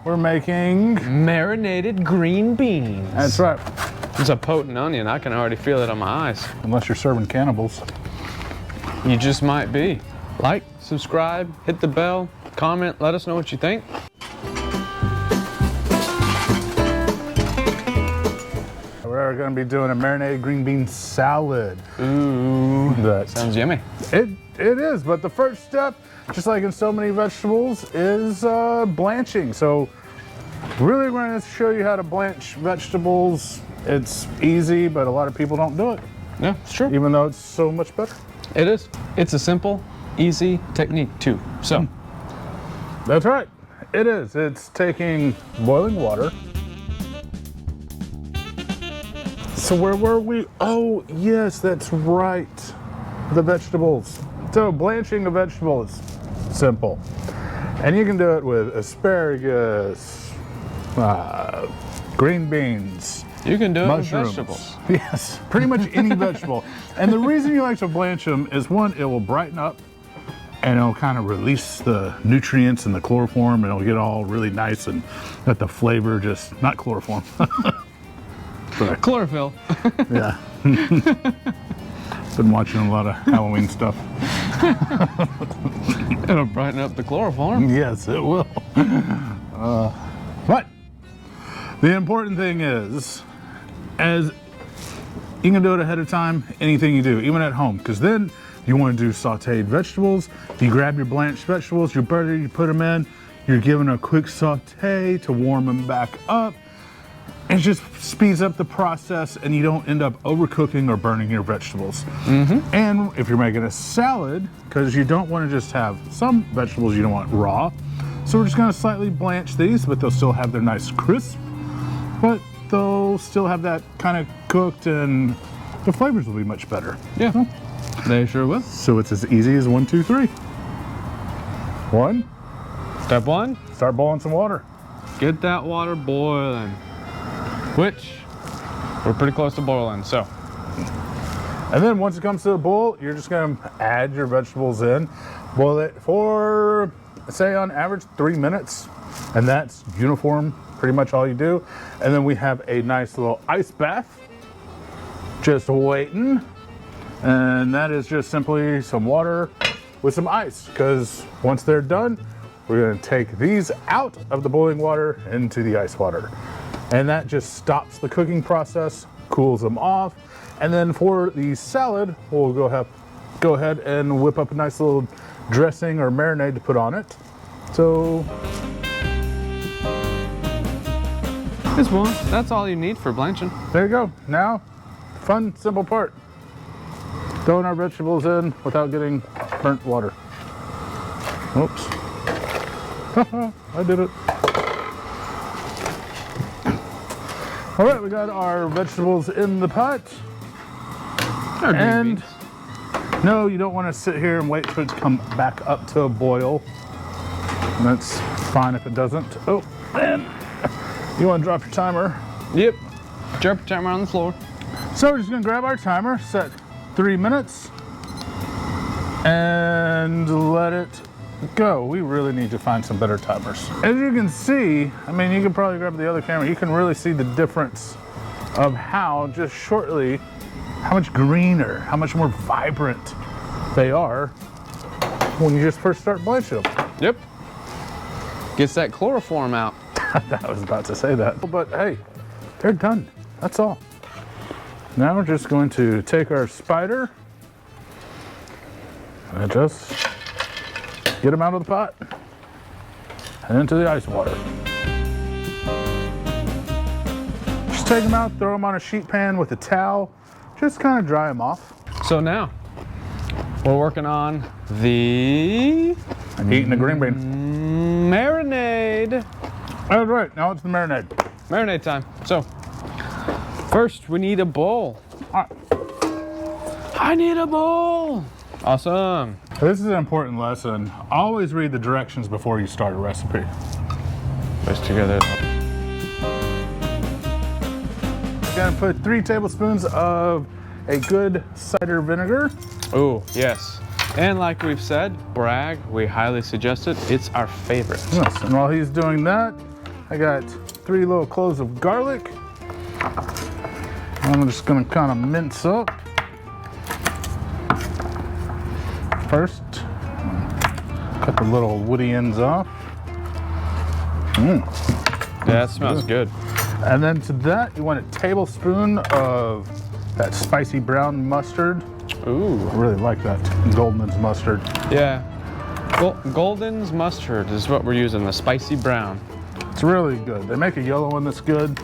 we're making marinated green beans. That's right. It's a potent onion. I can already feel it on my eyes. Unless you're serving cannibals. You just might be. Like, subscribe, hit the bell, comment, let us know what you think. We're going to be doing a marinated green bean salad. Ooh, that sounds yummy. It is, but the first step, just like in so many vegetables, is blanching. So really we're going to show you how to blanch vegetables. It's easy, but a lot of people don't do it. Yeah, it's true. Even though it's so much better. It is. It's a simple, easy technique too. So. That's right. It is. It's taking boiling water. So where were we? Oh, yes, that's right. The vegetables. So blanching a vegetable is simple. And you can do it with asparagus, green beans. You can do it mushrooms. with vegetables. Yes, pretty much any vegetable. And the reason you like to blanch them is, one, it will brighten up and it'll kind of release the nutrients and the chloroform, and it'll get all really nice and let the flavor just, not chloroform. But, chlorophyll. Yeah. Been watching a lot of Halloween stuff. It'll brighten up the chloroform. Yes, it will. But the important thing is, as you can do it ahead of time, anything you do, even at home, because then you want to do sauteed vegetables. You grab your blanched vegetables, your butter, you put them in, you're giving a quick saute to warm them back up. It just speeds up the process and you don't end up overcooking or burning your vegetables. And if you're making a salad, because you don't want to just have some vegetables you don't want raw, so we're just going to slightly blanch these, but they'll still have their nice crisp, but they'll still have that kind of cooked and the flavors will be much better. Yeah, so, they sure will. So it's as easy as 1, 2, 3. 1. Step 1. Start boiling some water. Get that water boiling. Which we're pretty close to boiling, so. And then once it comes to a boil, you're just gonna add your vegetables in, boil it for, say on average, 3 minutes. And that's uniform, pretty much all you do. And then we have a nice little ice bath, just waiting. And that is just simply some water with some ice, because once they're done, we're gonna take these out of the boiling water into the ice water. And that just stops the cooking process, cools them off. And then for the salad, we'll go ahead and whip up a nice little dressing or marinade to put on it. So this one, that's all you need for blanching. There you go. Now, fun, simple part. Throwing our vegetables in without getting burnt water. Oops. I did it. All right, we got our vegetables in the pot. And no, you don't want to sit here and wait for it to come back up to a boil. That's fine if it doesn't. Oh, and you want to drop your timer. Yep, drop your timer on the floor. So we're just gonna grab our timer, set 3 minutes, and let it go. We really need to find some better timers. As you can see, I mean, you can probably grab the other camera, you can really see the difference of how just shortly, how much greener, how much more vibrant they are when you just first start blanching them. Yep. Gets that chloroform out. I was about to say that. But hey, they're done. That's all. Now we're just going to take our spider and just get them out of the pot and into the ice water. Just take them out, throw them on a sheet pan with a towel, just kind of dry them off. So now we're working on the Eating the green bean. Marinade. All right, now it's the marinade. Marinade time. So first we need a bowl. All right. I need a bowl. Awesome. This is an important lesson. Always read the directions before you start a recipe. Let's together. Gonna put 3 tablespoons of a good cider vinegar. Oh, yes. And like we've said, brag, we highly suggest it. It's our favorite. Yes, and while he's doing that, I got 3 little cloves of garlic. I'm just gonna kind of mince up. First, cut the little woody ends off. Yeah, that smells good. And then to that, you want a tablespoon of that spicy brown mustard. Ooh. I really like that Golden's mustard. Yeah. Golden's mustard is what we're using, the spicy brown. It's really good. They make a yellow one that's good.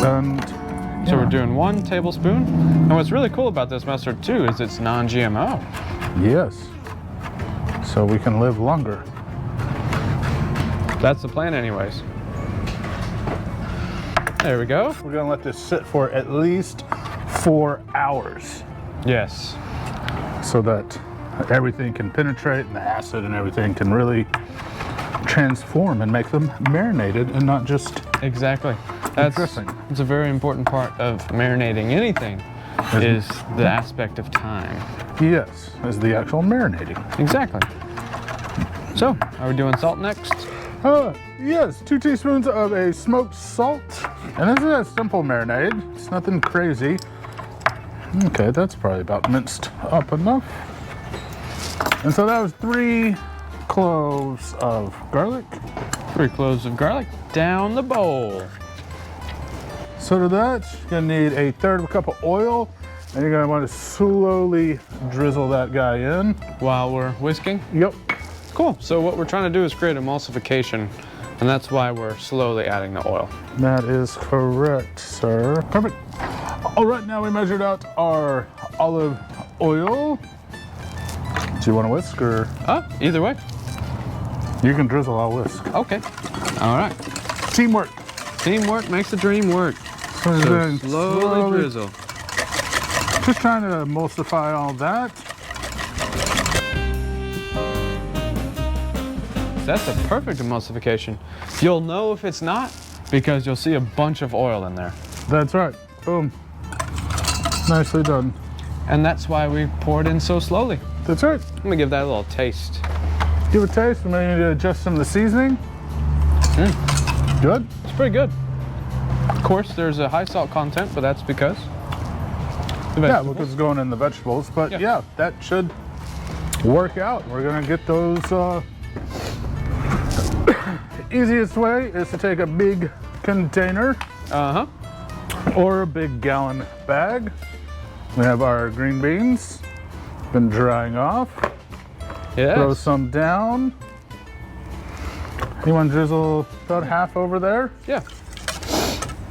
And so we're doing 1 tablespoon. And what's really cool about this mustard too is it's non-GMO. yes, so we can live longer. That's the plan anyways. There we go. We're gonna let this sit for at least 4 hours Yes. so that everything can penetrate and the acid and everything can really transform and make them marinated and not just Exactly. dressing. It's a very important part of marinating anything is the aspect of time. Yes, as the actual marinating. Exactly. So, are we doing salt next? Yes, 2 teaspoons of a smoked salt. And this is a simple marinade. It's nothing crazy. Okay, that's probably about minced up enough. And so that was 3 cloves of garlic. 3 cloves of garlic down the bowl. So to that, you're gonna need a 1/3 of a cup of oil. And you're gonna want to slowly drizzle that guy in. While we're whisking? Yep. Cool. So what we're trying to do is create emulsification, and that's why we're slowly adding the oil. That is correct, sir. Perfect. All right, now we measured out our olive oil. Do you want to whisk or? Either way. You can drizzle, I'll whisk. Okay. All right. Teamwork. Teamwork makes the dream work. So we're So doing slowly drizzle. Just trying to emulsify all that. That's a perfect emulsification. You'll know if it's not because you'll see a bunch of oil in there. That's right. Boom. Nicely done. And that's why we pour it in so slowly. That's right. I'm gonna give that a little taste. Give it a taste. We may need to adjust some of the seasoning. Good. It's pretty good. Of course, there's a high salt content, but that's because the Yeah, vegetables. because it's going in the vegetables. But Yeah. yeah, that should work out. We're gonna get those. Easiest way is to take a big container or a big gallon bag. We have our green beans, been drying off. Yes. Throw some down. You want to drizzle about half over there? Yeah.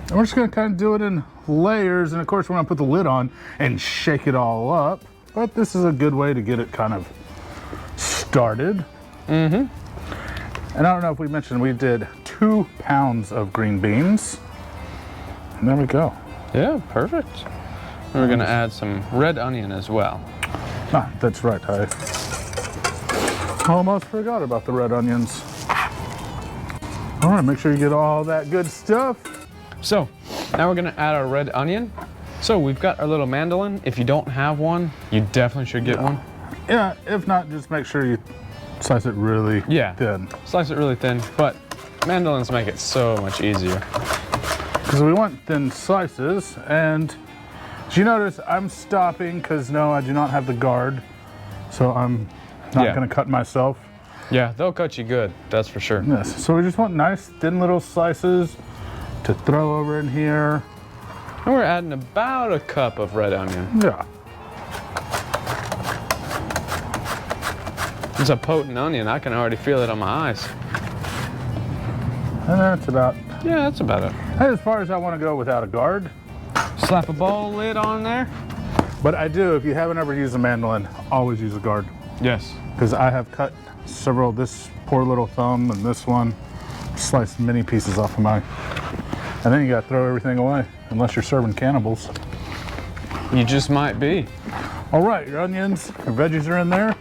And we're just gonna kind of do it in layers. And of course, we're gonna put the lid on and shake it all up. But this is a good way to get it kind of started. And I don't know if we mentioned, we did 2 pounds of green beans. And there we go. Yeah, perfect. And we're gonna add some red onion as well. Ah, that's right. I almost forgot about the red onions. All right, make sure you get all that good stuff. So now we're gonna add our red onion. So we've got our little mandolin. If you don't have one, you definitely should get one. Yeah, if not, just make sure you slice it really thin. Slice it really thin, but mandolins make it so much easier. Because we want thin slices. And as you notice, I'm stopping because no, I do not have the guard. So I'm not gonna cut myself. Yeah, they'll cut you good, that's for sure. Yes, so we just want nice thin little slices to throw over in here. And we're adding about a cup of red onion. Yeah. It's a potent onion, I can already feel it on my eyes. And that's about, Yeah, that's about it. as far as I want to go without a guard. Slap a bowl lid on there. But I do, if you haven't ever used a mandolin, always use a guard. Yes. Because I have cut several, this poor little thumb and this one, sliced many pieces off of mine. And then you got to throw everything away, unless you're serving cannibals. You just might be. All right, your onions, your veggies are in there.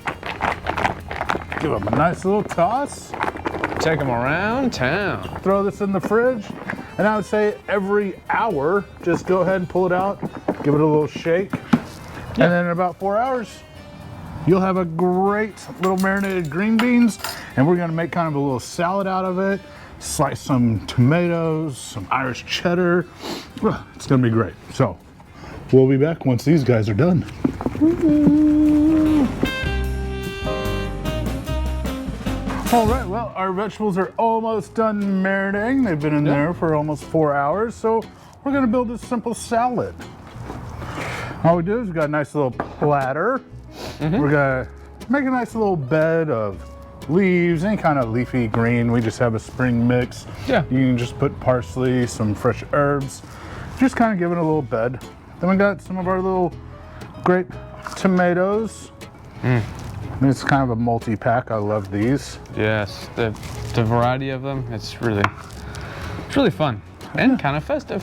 Give them a nice little toss. Take them around town. Throw this in the fridge. And I would say every hour, just go ahead and pull it out, give it a little shake. And then in about 4 hours, you'll have a great little marinated green beans. And we're gonna make kind of a little salad out of it. slice some tomatoes, some Irish cheddar. It's gonna be great. So we'll be back once these guys are done. All right, well, our vegetables are almost done marinating. They've been in there for almost 4 hours. So we're gonna build a simple salad. All we do is we got a nice little platter. We're gonna make a nice little bed of leaves, any kind of leafy green. We just have a spring mix. Yeah. You can just put parsley, some fresh herbs, just kind of give it a little bed. Then we got some of our little grape tomatoes. It's kind of a multi-pack. I love these. Yes, the variety of them, it's really fun and kind of festive.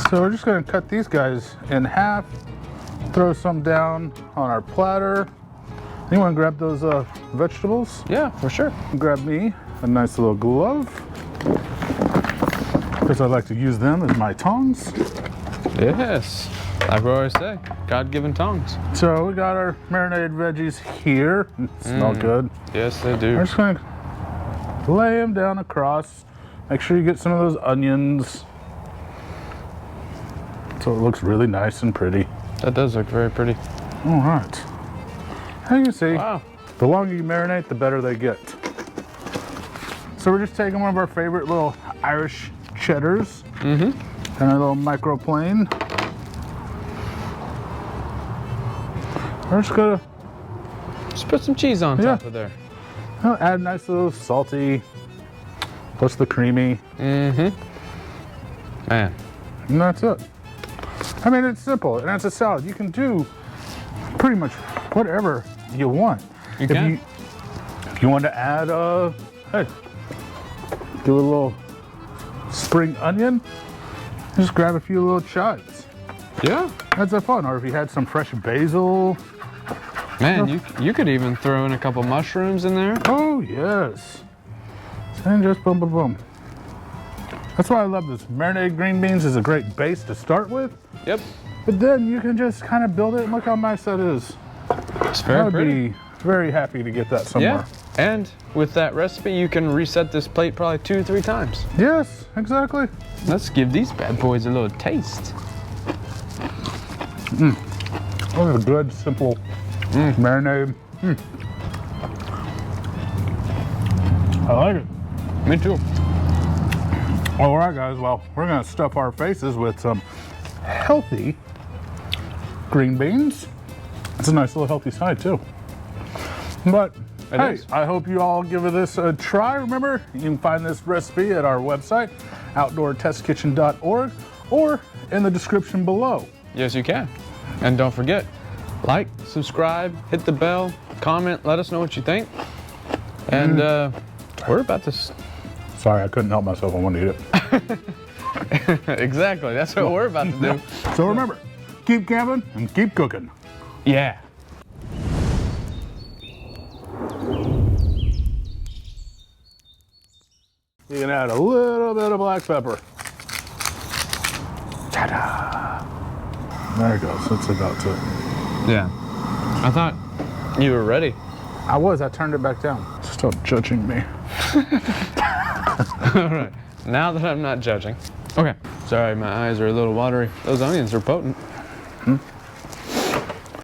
So we're just gonna cut these guys in half, throw some down on our platter. You wanna grab those vegetables? Yeah, for sure. Grab me a nice little glove, because I like to use them as my tongs. Yes, like we always say, God-given tongs. So we got our marinated veggies here. Smell good. Yes, they do. We're just gonna lay them down across. Make sure you get some of those onions, so it looks really nice and pretty. That does look very pretty. All right. As you can see, Wow. the longer you marinate, the better they get. So we're just taking one of our favorite little Irish cheddars and a little microplane. We're just gonna Just put some cheese on top of there. add a nice little salty, plus the creamy, Man, and that's it. I mean, it's simple, and it's a salad. You can do pretty much whatever you want. You can. If you want to add, hey, do a little spring onion, just grab a few little chives. Yeah. That's a fun. Or if you had some fresh basil. Man, you could even throw in a couple mushrooms in there. Oh, yes. And just boom, boom, boom. That's why I love this. Marinated green beans is a great base to start with. Yep. But then you can just kind of build it, and look how nice that is. It's very I would pretty. be very happy to get that somewhere. Yeah. And with that recipe, you can reset this plate probably 2 or 3 times. Yes, exactly. Let's give these bad boys a little taste. That was a good, simple marinade. I like it. Me too. All right, guys. Well, we're going to stuff our faces with some healthy green beans. It's a nice little healthy side, too. But, hey, is. I hope you all give this a try. Remember, you can find this recipe at our website, outdoortestkitchen.org, or in the description below. Yes, you can. And don't forget, like, subscribe, hit the bell, comment, let us know what you think. And we're about to... Sorry, I couldn't help myself. I wanted to eat it. Exactly, that's what we're about to do. So remember, keep camping and keep cooking. Yeah. You can add a little bit of black pepper. Ta-da! There it goes. That's about it. Yeah. I thought you were ready. I was. I turned it back down. Stop judging me. All right. Now that I'm not judging. Okay. Sorry, my eyes are a little watery. Those onions are potent.